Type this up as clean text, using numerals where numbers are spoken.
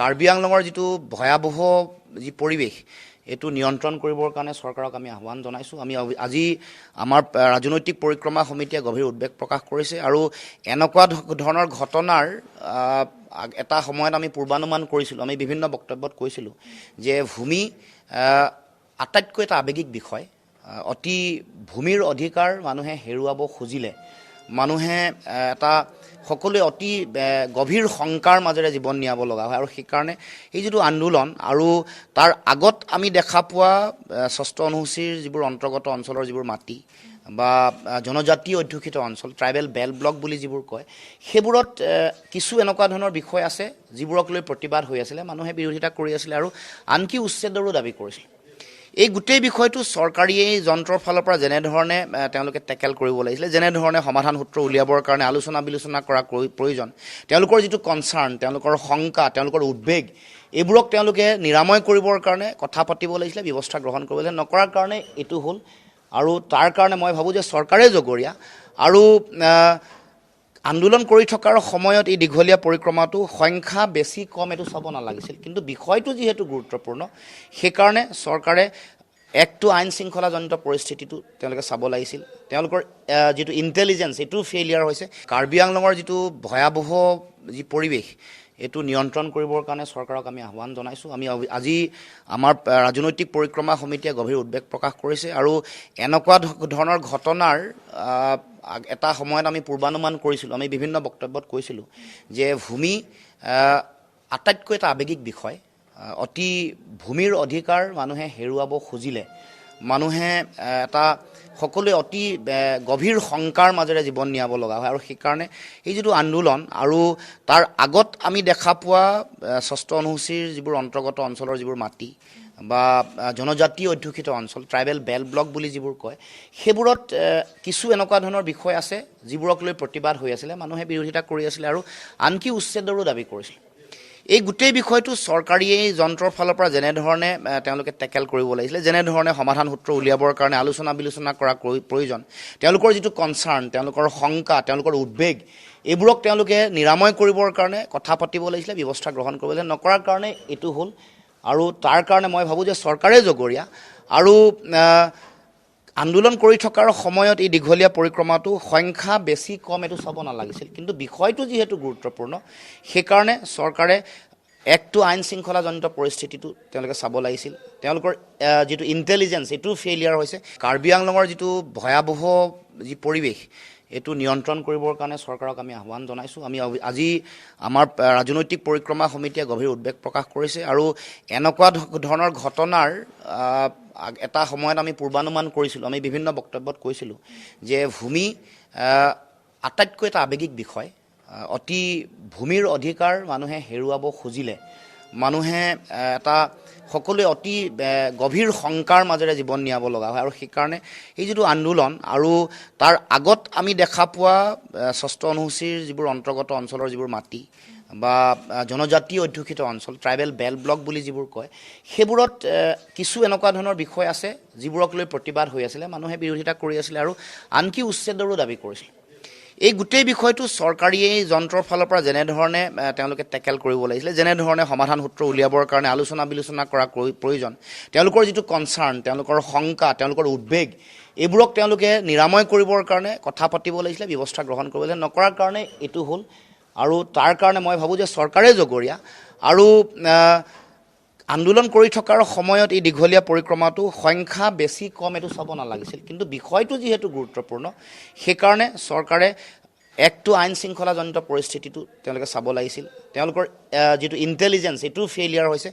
কাৰ্বি আংলঙৰ যিটো ভয়াবহ যি পৰিৱেশ এইটো নিয়ন্ত্ৰণ কৰিবৰ কাৰণে চৰকাৰক আমি আহ্বান জনাইছোঁ। আমি আজি আমাৰ ৰাজনৈতিক পৰিক্ৰমা সমিতিয়ে গভীৰ উদ্বেগ প্ৰকাশ কৰিছে আৰু এনেকুৱা ধৰণৰ ঘটনাৰ এটা সময়ত আমি পূৰ্বানুমান কৰিছিলোঁ, আমি বিভিন্ন বক্তব্যত কৈছিলোঁ যে ভূমি আটাইতকৈ এটা আৱেগিক বিষয়। অতি ভূমিৰ অধিকাৰ মানুহে হেৰুৱাব খুজিলে মানুহে এটা সকলোৱে অতি গভীৰ শংকাৰ মাজেৰে জীৱন নিয়াব লগা হয় আৰু সেইকাৰণে এই যিটো আন্দোলন আৰু তাৰ আগত আমি দেখা পোৱা ষষ্ঠ অনুসূচীৰ যিবোৰ অন্তৰ্গত অঞ্চলৰ যিবোৰ মাটি বা জনজাতি অধ্যুষিত অঞ্চল ট্ৰাইবেল বেল ব্লক বুলি যিবোৰ কয়, সেইবোৰত কিছু এনেকুৱা ধৰণৰ বিষয় আছে যিবোৰক লৈ প্ৰতিবাদ হৈ আছিলে, মানুহে বিৰোধিতা কৰি আছিলে আৰু আনকি উচ্ছেদৰো দাবী কৰিছিল। এই গোটেই বিষয়টো চৰকাৰী যন্ত্ৰৰ ফালৰ পৰা যেনেধৰণে তেওঁলোকে টেকেল কৰিব লাগিছিলে, যেনেধৰণে সমাধান সূত্ৰ উলিয়াবৰ কাৰণে আলোচনা বিলোচনা কৰা প্ৰয়োজন, তেওঁলোকৰ যিটো কনচাৰ্ণ, তেওঁলোকৰ শংকা, তেওঁলোকৰ উদ্বেগ, এইবোৰক তেওঁলোকে নিৰাময় কৰিবৰ কাৰণে কথা পাতিব লাগিছিলে, ব্যৱস্থা গ্ৰহণ কৰিব লাগিছিলে। নকৰাৰ কাৰণে এইটো হ'ল আৰু তাৰ কাৰণে মই ভাবোঁ যে চৰকাৰে জগৰীয়া আৰু আন্দোলন কৰি থকাৰ সময়ত এই দীঘলীয়া পৰিক্ৰমাটো সংখ্যা বেছি কম এইটো চাব নালাগিছিল, কিন্তু বিষয়টো যিহেতু গুৰুত্বপূৰ্ণ সেইকাৰণে চৰকাৰে একটো আইন শৃংখলাজনিত পৰিস্থিতিটো তেওঁলোকে চাব লাগিছিল। তেওঁলোকৰ যিটো ইণ্টেলিজেঞ্চ এইটো ফেইলিয়াৰ হৈছে। কাৰ্বি আংলঙৰ যিটো ভয়াবহ যি পৰিৱেশ এইটো নিয়ন্ত্ৰণ কৰিবৰ কাৰণে চৰকাৰক আমি আহ্বান জনাইছোঁ। আমি আজি আমাৰ ৰাজনৈতিক পৰিক্ৰমা সমিতিয়ে গভীৰ উদ্বেগ প্ৰকাশ কৰিছে আৰু এনেকুৱা ধৰণৰ ঘটনাৰ এটা সময়ত আমি পূৰ্বানুমান কৰিছিলোঁ, আমি বিভিন্ন বক্তব্যত কৈছিলোঁ যে ভূমি আটাইতকৈ এটা আৱেগিক বিষয়। অতি ভূমিৰ অধিকাৰ মানুহে হেৰুৱাব খুজিলে মানুহে এটা সকলোৱে অতি গভীৰ শংকাৰ মাজেৰে জীৱন নিয়াব লগা হয় আৰু সেইকাৰণে এই যিটো আন্দোলন আৰু তাৰ আগত আমি দেখা পোৱা ষষ্ঠ অনুসূচীৰ যিবোৰ অন্তৰ্গত অঞ্চলৰ যিবোৰ মাটি বা জনজাতি অধ্যুষিত অঞ্চল ট্ৰাইবেল বেল ব্লক বুলি যিবোৰ কয়, সেইবোৰত কিছু এনেকুৱা ধৰণৰ বিষয় আছে যিবোৰক লৈ প্ৰতিবাদ হৈ আছিলে, মানুহে বিৰোধিতা কৰি আছিলে আৰু আনকি উচ্ছেদৰো দাবী কৰিছিল। এই গোটেই বিষয়টো চৰকাৰী যন্ত্ৰৰ ফালৰ পৰা যেনেধৰণে তেওঁলোকে টেকেল কৰিব লাগিছিলে, যেনেধৰণে সমাধান সূত্ৰ উলিয়াবৰ কাৰণে আলোচনা বিলোচনা কৰা প্ৰয়োজন, তেওঁলোকৰ যিটো কনচাৰ্ণ, তেওঁলোকৰ শংকা, তেওঁলোকৰ উদ্বেগ, এইবোৰক তেওঁলোকে নিৰাময় কৰিবৰ কাৰণে কথা পাতিব লাগিছিলে, ব্যৱস্থা গ্ৰহণ কৰিব লাগিছিলে। নকৰাৰ কাৰণে এইটো হ'ল আৰু তাৰ কাৰণে মই ভাবোঁ যে চৰকাৰে জগৰীয়া আৰু আন্দোলন কৰি থকাৰ সময়ত এই দীঘলীয়া পৰিক্ৰমাটো সংখ্যা বেছি কম এইটো চাব নালাগিছিল, কিন্তু বিষয়টো যিহেতু গুৰুত্বপূৰ্ণ সেইকাৰণে চৰকাৰে একটো আইন শৃংখলাজনিত পৰিস্থিতিটো তেওঁলোকে চাব লাগিছিল। তেওঁলোকৰ যিটো ইণ্টেলিজেঞ্চ এইটো ফেইলিয়াৰ হৈছে। কাৰ্বি আংলঙৰ যিটো ভয়াবহ যি পৰিৱেশ এইটো নিয়ন্ত্ৰণ কৰিবৰ কাৰণে চৰকাৰক আমি আহ্বান জনাইছোঁ। আমি আজি আমাৰ ৰাজনৈতিক পৰিক্ৰমা সমিতিয়ে গভীৰ উদ্বেগ প্ৰকাশ কৰিছে আৰু এনেকুৱা ধৰণৰ ঘটনাৰ এটা সময়ত আমি পূৰ্বানুমান কৰিছিলোঁ, আমি বিভিন্ন বক্তব্যত কৈছিলোঁ যে ভূমি আটাইতকৈ এটা আৱেগিক বিষয়। অতি ভূমিৰ অধিকাৰ মানুহে হেৰুৱাব খুজিলে মানুহে এটা সকলোৱে অতি গভীৰ শংকাৰ মাজেৰে জীৱন নিয়াব লগা হয় আৰু সেইকাৰণে এই যিটো আন্দোলন আৰু তাৰ আগত আমি দেখা পোৱা ষষ্ঠ অনুসূচীৰ যিবোৰ অন্তৰ্গত অঞ্চলৰ যিবোৰ মাটি বা জনজাতি অধ্যুষিত অঞ্চল ট্ৰাইবেল বেল ব্লক বুলি যিবোৰ কয়, সেইবোৰত কিছু এনেকুৱা ধৰণৰ বিষয় আছে যিবোৰক লৈ প্ৰতিবাদ হৈ আছিলে, মানুহে বিৰোধিতা কৰি আছিলে আৰু আনকি উচ্ছেদৰো দাবী কৰিছিল। এই গোটেই বিষয়টো চৰকাৰী যন্ত্ৰৰ ফালৰ পৰা যেনেধৰণে তেওঁলোকে টেকেল কৰিব লাগিছিলে, যেনেধৰণে সমাধান সূত্ৰ উলিয়াবৰ কাৰণে আলোচনা বিলোচনা কৰা প্ৰয়োজন, তেওঁলোকৰ যিটো কনচাৰ্ণ, তেওঁলোকৰ শংকা, তেওঁলোকৰ উদ্বেগ, এইবোৰক তেওঁলোকে নিৰাময় কৰিবৰ কাৰণে কথা পাতিব লাগিছিলে, ব্যৱস্থা গ্ৰহণ কৰিব লাগিছিলে। নকৰাৰ কাৰণে এইটো হ'ল আৰু তাৰ কাৰণে মই ভাবোঁ যে চৰকাৰে জগৰীয়া আৰু আন্দোলন কৰি থকাৰ সময়ত এই দীঘলীয়া পৰিক্ৰমাটো সংখ্যা বেছি কম এইটো চাব নালাগিছিল, কিন্তু বিষয়টো যিহেতু গুৰুত্বপূৰ্ণ সেইকাৰণে চৰকাৰে একটো আইন শৃংখলাজনিত পৰিস্থিতিটো তেওঁলোকে চাব লাগিছিল। তেওঁলোকৰ যিটো ইণ্টেলিজেঞ্চ এইটো ফেইলিয়াৰ হৈছে।